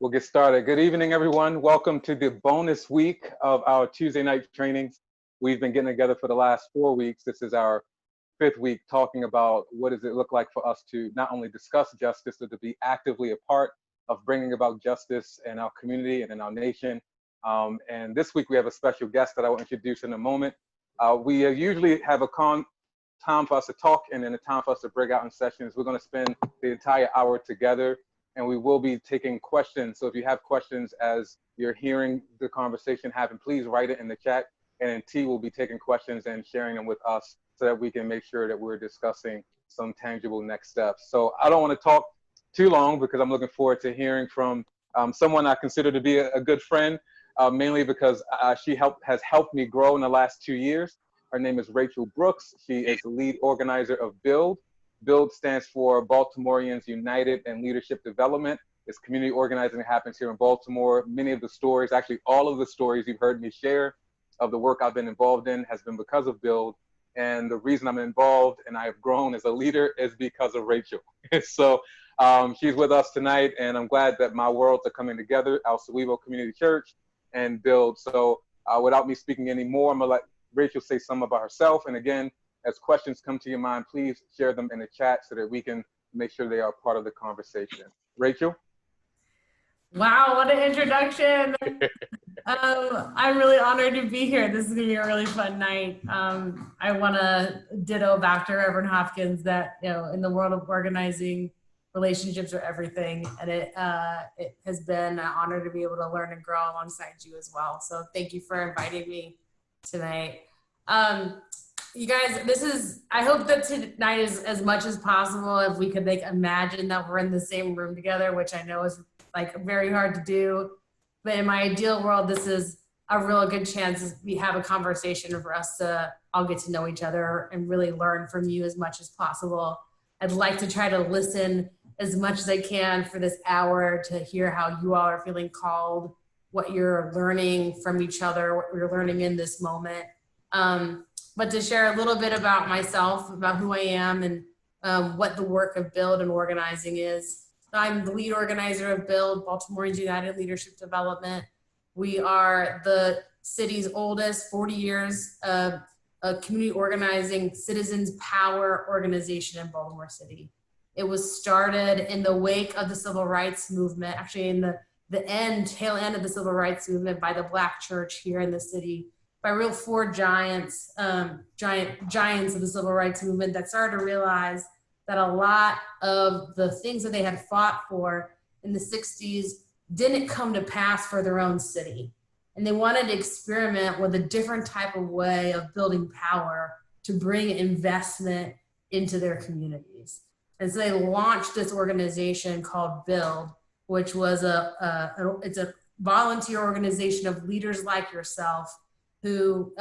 We'll get started. Good evening, everyone. Welcome to the bonus week of our Tuesday night trainings. We've been getting together for the last 4 weeks. This is our 5th week talking about what does it look like for us to not only discuss justice, but to be actively a part of bringing about justice in our community and in our nation. And this week we have a special guest that I will introduce in a moment. We usually have a time for us to talk and then a time for us to break out in sessions. We're going to spend the entire hour together, and we will be taking questions. So if you have questions as you're hearing the conversation happen, please write it in the chat, and then T will be taking questions and sharing them with us so that we can make sure that we're discussing some tangible next steps. So I don't want to talk too long because I'm looking forward to hearing from someone I consider to be a good friend, mainly because she has helped me grow in the last 2 years. Her name is Rachel Brooks. She is the lead organizer of BUILD. BUILD stands for Baltimoreans United in Leadership Development. It's community organizing that happens here in Baltimore. Many of the stories, actually all of the stories you've heard me share of the work I've been involved in has been because of BUILD. And the reason I'm involved and I have grown as a leader is because of Rachel. So she's with us tonight, and I'm glad that my worlds are coming together, El Cewivo Community Church and BUILD. So without me speaking anymore, I'm gonna let Rachel say something about herself. And again, as questions come to your mind, please share them in the chat so that we can make sure they are part of the conversation. Rachel? Wow, what an introduction. I'm really honored to be here. This is gonna be a really fun night. I wanna ditto back to Reverend Hopkins that, in the world of organizing, relationships are everything. And it has been an honor to be able to learn and grow alongside you as well. So thank you for inviting me tonight. You guys, I hope that tonight is as much as possible if we could imagine that we're in the same room together, which I know is very hard to do. But in my ideal world, this is a real good chance we have a conversation for us to all get to know each other and really learn from you as much as possible. I'd like to try to listen as much as I can for this hour to hear how you all are feeling called, what you're learning from each other, what you're learning in this moment. But to share a little bit about myself, about who I am and what the work of BUILD and organizing is. I'm the lead organizer of BUILD, Baltimoreans United Leadership Development. We are the city's oldest 40 years of community organizing citizens power organization in Baltimore City. It was started in the wake of the civil rights movement, actually in the tail end of the civil rights movement by the Black church here in the city, by real 4 giants of the civil rights movement that started to realize that a lot of the things that they had fought for in the 60s didn't come to pass for their own city. And they wanted to experiment with a different type of way of building power to bring investment into their communities. And so they launched this organization called BUILD, which was it's a volunteer organization of leaders like yourself who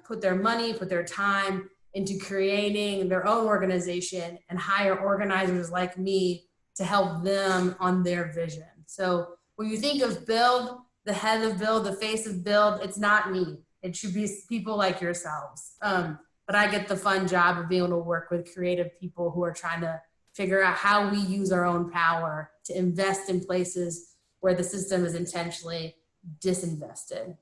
put their money, put their time into creating their own organization and hire organizers like me to help them on their vision. So when you think of BUILD, the head of BUILD, the face of BUILD, it's not me. It should be people like yourselves. But I get the fun job of being able to work with creative people who are trying to figure out how we use our own power to invest in places where the system is intentionally disinvested.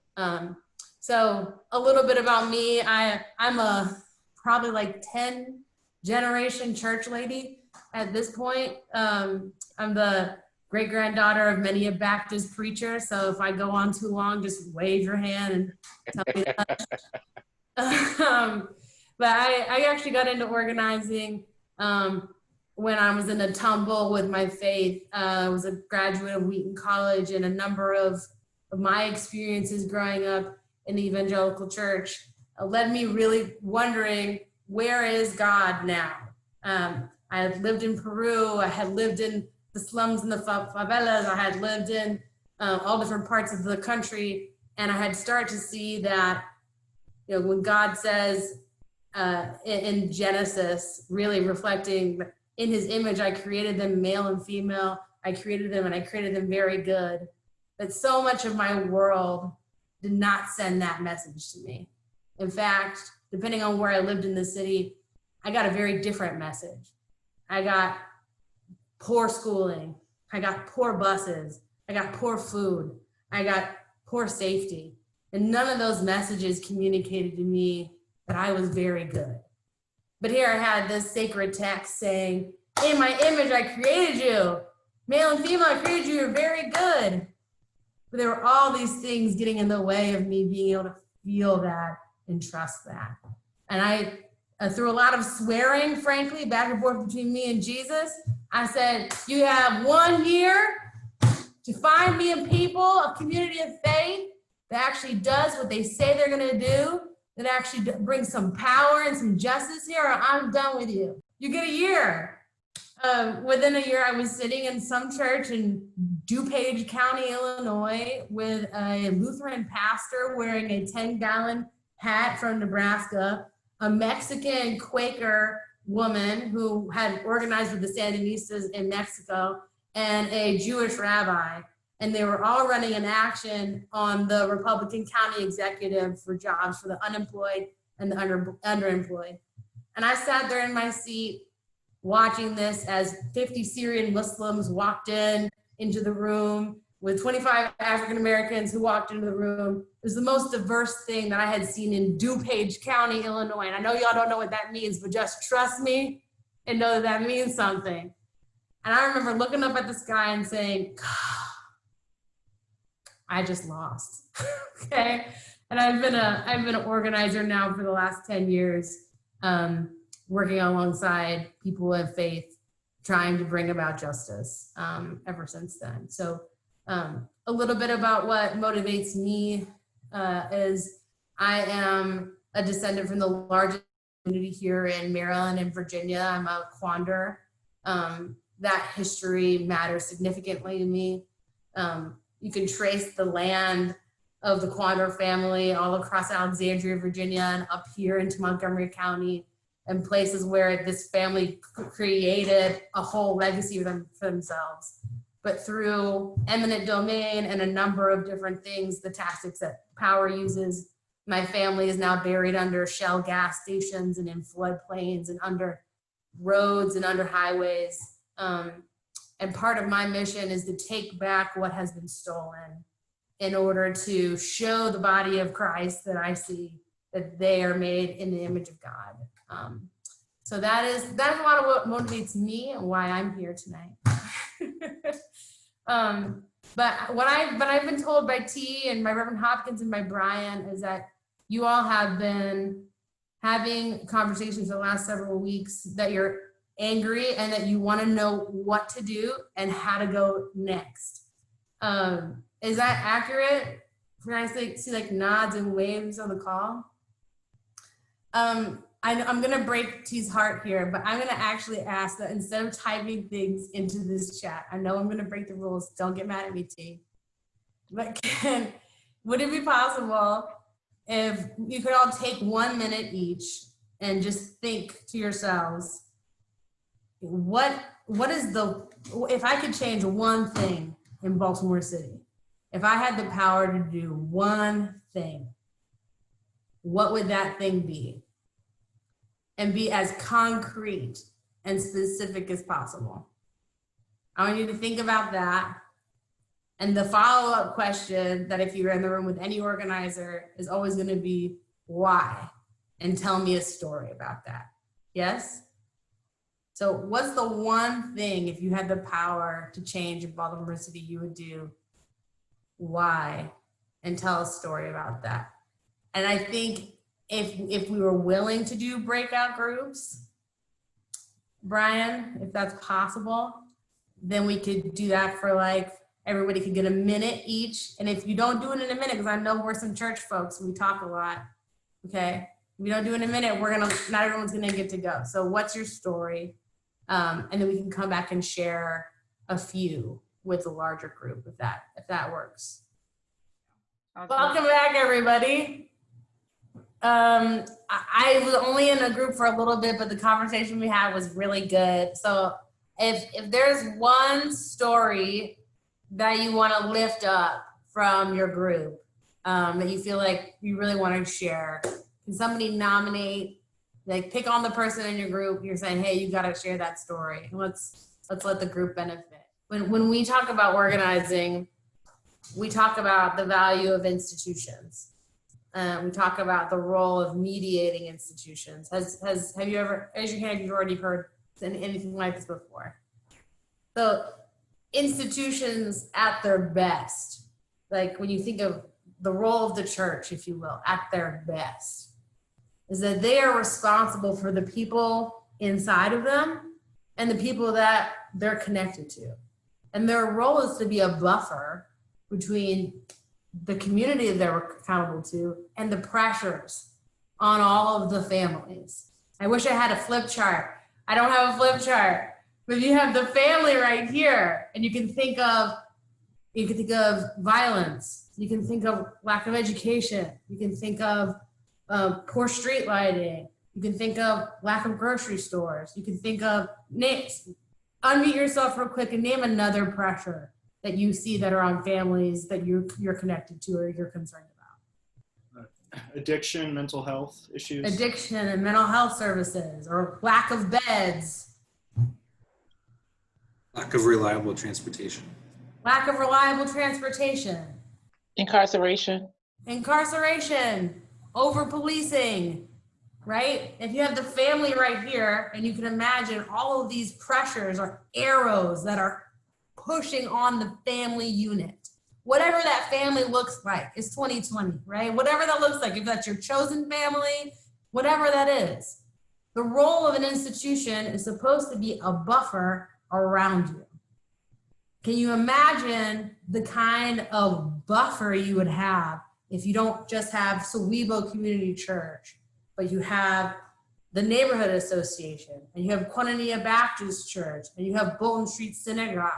So a little bit about me. I'm a probably 10 generation church lady at this point. I'm the great granddaughter of many a Baptist preacher. So if I go on too long, just wave your hand and tell me that. But I actually got into organizing when I was in a tumble with my faith. I was a graduate of Wheaton College, and a number of my experiences growing up in the evangelical church led me really wondering, where is God now? I had lived in Peru. I had lived in the slums and the favelas. I had lived in all different parts of the country. And I had started to see that, when God says in Genesis, really reflecting in his image, I created them male and female. I created them and I created them very good. But so much of my world did not send that message to me. In fact, depending on where I lived in the city, I got a very different message. I got poor schooling. I got poor buses. I got poor food. I got poor safety. And none of those messages communicated to me that I was very good. But here I had this sacred text saying, in my image, I created you. Male and female, I created you. You're very good. But there were all these things getting in the way of me being able to feel that and trust that. And I through a lot of swearing, frankly, back and forth between me and Jesus, I said, you have 1 year to find me a people, a community of faith that actually does what they say they're going to do, that actually brings some power and some justice here, or I'm done with you. You get a year. Within a year, I was sitting in some church in DuPage County, Illinois, with a Lutheran pastor wearing a 10-gallon hat from Nebraska, a Mexican Quaker woman who had organized with the Sandinistas in Mexico, and a Jewish rabbi. And they were all running an action on the Republican county executive for jobs for the unemployed and the underemployed. And I sat there in my seat watching this as 50 Syrian Muslims walked into the room with 25 African Americans who walked into the room. It was the most diverse thing that I had seen in DuPage County, Illinois. And I know y'all don't know what that means, but just trust me and know that that means something. And I remember looking up at the sky and saying, I just lost. Okay. And I've been an organizer now for the last 10 years, working alongside people of faith, trying to bring about justice ever since then. So a little bit about what motivates me is I am a descendant from the largest community here in Maryland and Virginia. I'm a Quander. That history matters significantly to me. You can trace the land of the Quander family all across Alexandria, Virginia, and up here into Montgomery County, and places where this family created a whole legacy for themselves. But through eminent domain and a number of different things, the tactics that power uses, my family is now buried under shell gas stations and in floodplains and under roads and under highways. And part of my mission is to take back what has been stolen in order to show the body of Christ that I see that they are made in the image of God. So that's a lot of what motivates me and why I'm here tonight. But what I've been told by T and by Reverend Hopkins and by Brian is that you all have been having conversations the last several weeks that you're angry and that you want to know what to do and how to go next. Is that accurate? Can I see like nods and waves on the call? I'm going to break T's heart here, but I'm going to actually ask that instead of typing things into this chat, I know I'm going to break the rules. Don't get mad at me, T. But would it be possible if you could all take 1 minute each and just think to yourselves, what is if I could change one thing in Baltimore City, if I had the power to do one thing, what would that thing be? And be as concrete and specific as possible. I want you to think about that. And the follow-up question that if you're in the room with any organizer is always going to be why, and tell me a story about that. Yes? So what's the one thing, if you had the power to change in Baltimore City, you would do? Why? And tell a story about that. And I think if we were willing to do breakout groups, Brian, if that's possible, then we could do that for like, everybody could get a minute each. And if you don't do it in a minute, because I know we're some church folks, we talk a lot, okay? If we don't do it in a minute, not everyone's gonna get to go. So what's your story? And then we can come back and share a few with a larger group if that works. Welcome back, everybody. I was only in a group for a little bit, but the conversation we had was really good. So if there's one story that you want to lift up from your group, that you feel like you really want to share, can somebody nominate, like pick on the person in your group, you're saying, hey, you got to share that story. Let's let the group benefit. When we talk about organizing, we talk about the value of institutions. We talk about the role of mediating institutions. Have you ever, raise your hand, you've already heard anything like this before? So institutions at their best, like when you think of the role of the church, if you will, at their best, is that they are responsible for the people inside of them and the people that they're connected to. And their role is to be a buffer between the community that they're accountable to and the pressures on all of the families. I wish I had a flip chart. I don't have a flip chart, but you have the family right here, and you can think of violence. You can think of lack of education. You can think of poor street lighting. You can think of lack of grocery stores. You can think of names. Unmute yourself real quick and name another pressure that you see that are on families that you're connected to or you're concerned about. Addiction, mental health issues. Addiction and mental health services, or lack of beds. Lack of reliable transportation. Lack of reliable transportation. Incarceration. Incarceration. Over-policing, right? If you have the family right here, and you can imagine all of these pressures are arrows that are pushing on the family unit. Whatever that family looks like, it's 2020, right? Whatever that looks like, if that's your chosen family, whatever that is. The role of an institution is supposed to be a buffer around you. Can you imagine the kind of buffer you would have if you don't just have Sowebo Community Church, but you have the Neighborhood Association, and you have Koinonia Baptist Church, and you have Bolton Street Synagogue,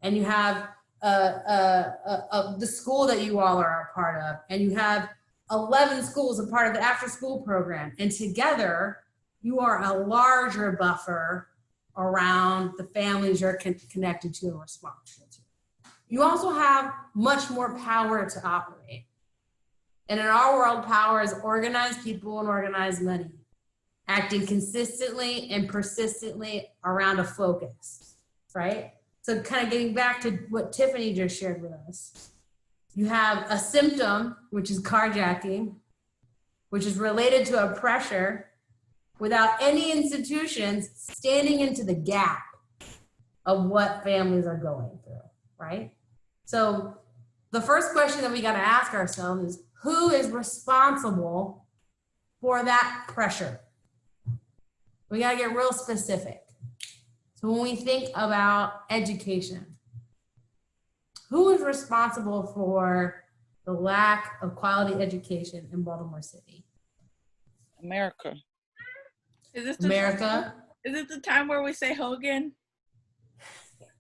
and you have the school that you all are a part of, and you have 11 schools a part of the after-school program, and together you are a larger buffer around the families you're connected to and responsible to. You also have much more power to operate. And in our world, power is organized people and organized money, acting consistently and persistently around a focus, right? So kind of getting back to what Tiffany just shared with us, you have a symptom, which is carjacking, which is related to a pressure without any institutions standing into the gap of what families are going through, right? So the first question that we got to ask ourselves is, who is responsible for that pressure? We got to get real specific. So when we think about education, who is responsible for the lack of quality education in Baltimore City? America. Is this America? Is it the time where we say Hogan?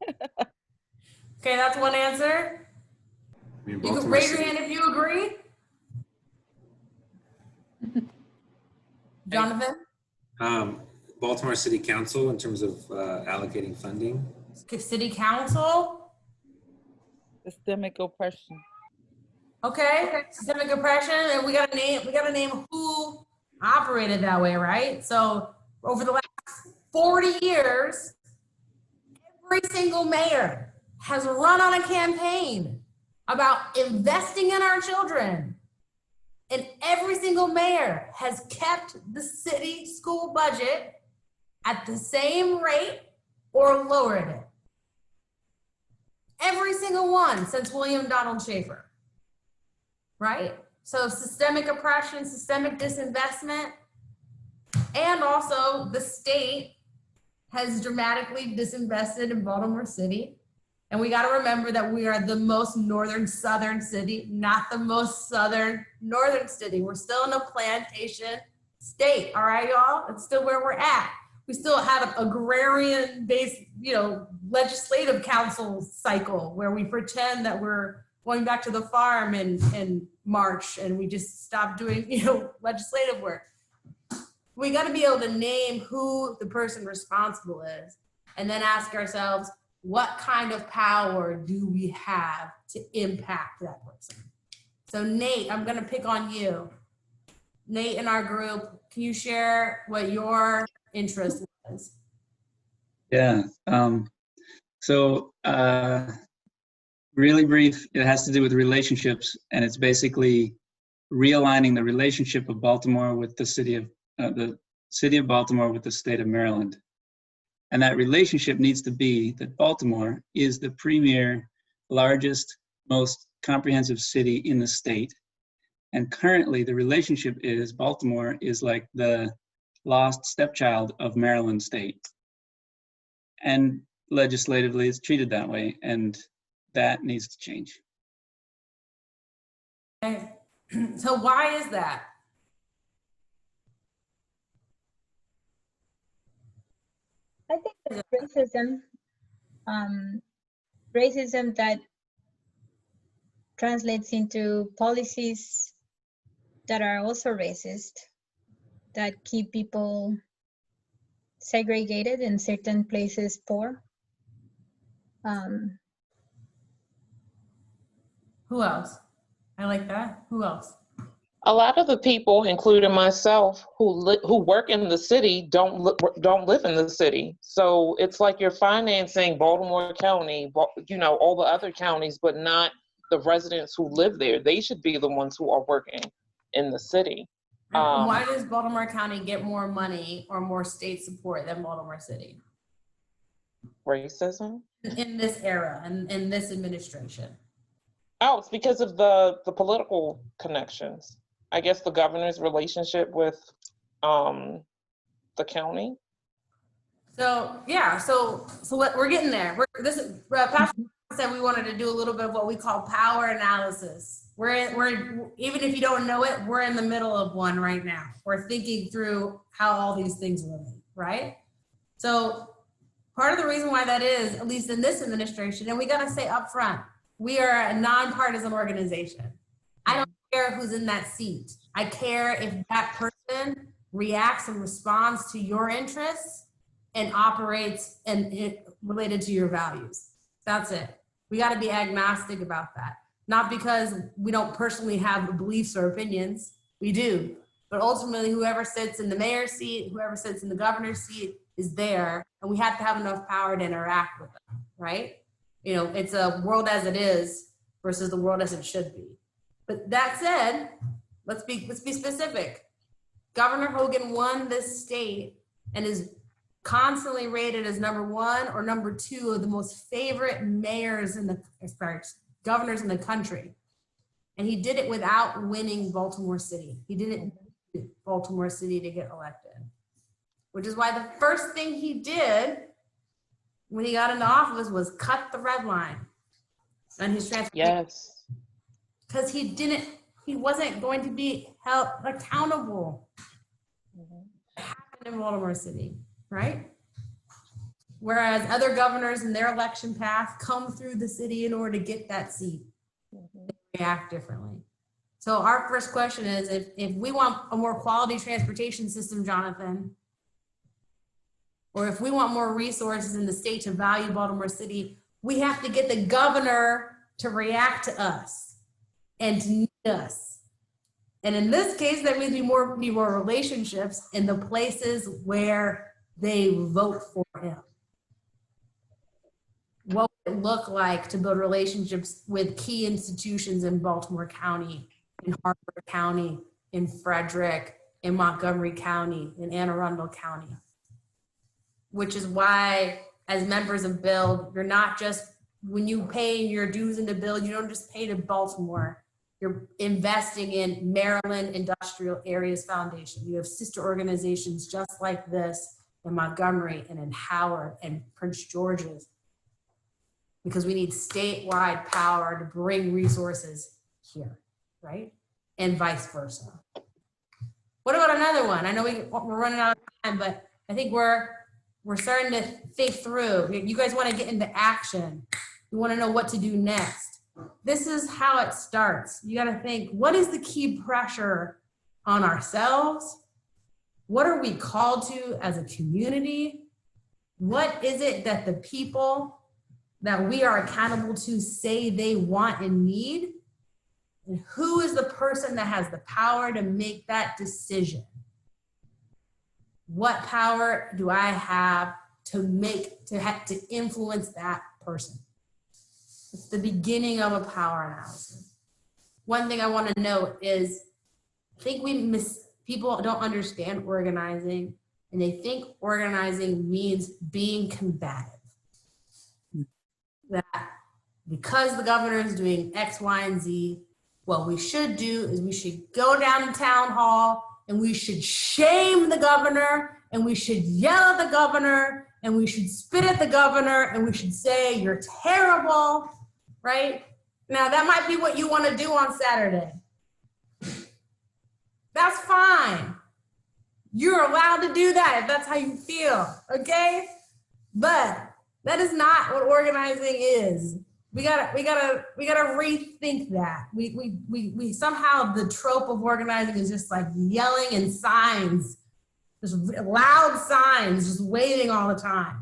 Okay, that's one answer. I mean, You can raise your hand if you agree. Jonathan? Baltimore City Council in terms of allocating funding. City Council? Systemic oppression. Okay, systemic oppression, and we gotta name who operated that way, right? So over the last 40 years, every single mayor has run on a campaign about investing in our children. And every single mayor has kept the city school budget at the same rate or lowered it. Every single one since William Donald Schaefer, right? So systemic oppression, systemic disinvestment, and also the state has dramatically disinvested in Baltimore City. And we got to remember that we are the most northern southern city, not the most southern northern city. We're still in a plantation state, all right, y'all? It's still where we're at. We still have an agrarian-based, legislative council cycle where we pretend that we're going back to the farm in March and we just stopped doing, legislative work. We got to be able to name who the person responsible is and then ask ourselves, what kind of power do we have to impact that person? So Nate, I'm gonna pick on you. Nate, in our group, can you share what your interest is? Yeah, Really brief. It has to do with relationships, and it's basically realigning the relationship of Baltimore with the city of Baltimore with the state of Maryland. And that relationship needs to be that Baltimore is the premier, largest, most comprehensive city in the state. And currently the relationship is Baltimore is like the lost stepchild of Maryland state. And legislatively it's treated that way, and that needs to change. Okay. So why is that? I think it's racism that translates into policies that are also racist, that keep people segregated in certain places poor. Who else? I like that. Who else? A lot of the people, including myself, who work in the city don't live in the city. So it's like you're financing Baltimore County, all the other counties, but not the residents who live there. They should be the ones who are working in the city. Why does Baltimore County get more money or more state support than Baltimore City? Racism? In this era and in this administration. Oh, it's because of the political connections. I guess the governor's relationship with the county. So yeah, so we're getting there. Pastor said we wanted to do a little bit of what we call power analysis. We're even if you don't know it, we're in the middle of one right now. We're thinking through how all these things relate, right? So part of the reason why that is, at least in this administration, and we got to say up front, we are a nonpartisan organization. I don't care who's in that seat. I care if that person reacts and responds to your interests and operates and related to your values. That's it. We got to be agnostic about that. Not because we don't personally have beliefs or opinions. We do. But ultimately, whoever sits in the mayor's seat, whoever sits in the governor's seat is there, and we have to have enough power to interact with them, right? It's a world as it is versus the world as it should be. But that said, let's be specific. Governor Hogan won this state and is constantly rated as #1 or #2 of the most favorite governors in the country. And he did it without winning Baltimore City. He didn't need Baltimore City to get elected, which is why the first thing he did when he got into office was cut the red line on his transportation. Yes. Because he wasn't going to be held accountable. It happened in Baltimore City, right? Whereas other governors in their election path come through the city in order to get that seat. They react differently. So our first question is, if we want a more quality transportation system, Jonathan, or if we want more resources in the state to value Baltimore City, we have to get the governor to react to us and to need us. And in this case, that means we need more relationships in the places where they vote for him. What would it look like to build relationships with key institutions in Baltimore County, in Harford County, in Frederick, in Montgomery County, in Anne Arundel County? Which is why, as members of BUILD, you're not just, when you pay your dues into BUILD, you don't just pay to Baltimore. You're investing in Maryland Industrial Areas Foundation. You have sister organizations just like this in Montgomery and in Howard and Prince George's, because we need statewide power to bring resources here, right? And vice versa. What about another one? I know we're running out of time, but I think we're starting to think through. You guys want to get into action. You want to know what to do next. This is how it starts. You got to think, what is the key pressure on ourselves? What are we called to as a community? What is it that the people that we are accountable to say they want and need? And who is the person that has the power to make that decision? What power do I have to influence that person? It's the beginning of a power analysis. One thing I want to note is, I think people don't understand organizing, and they think organizing means being combative. That because the governor is doing X, Y, and Z, what we should do is we should go down to town hall and we should shame the governor and we should yell at the governor and we should spit at the governor and we should say, you're terrible, right? Now that might be what you want to do on Saturday. That's fine. You're allowed to do that if that's how you feel, okay? But that is not what organizing is. We gotta rethink that. We somehow the trope of organizing is just like yelling and signs, just loud signs, just waving all the time.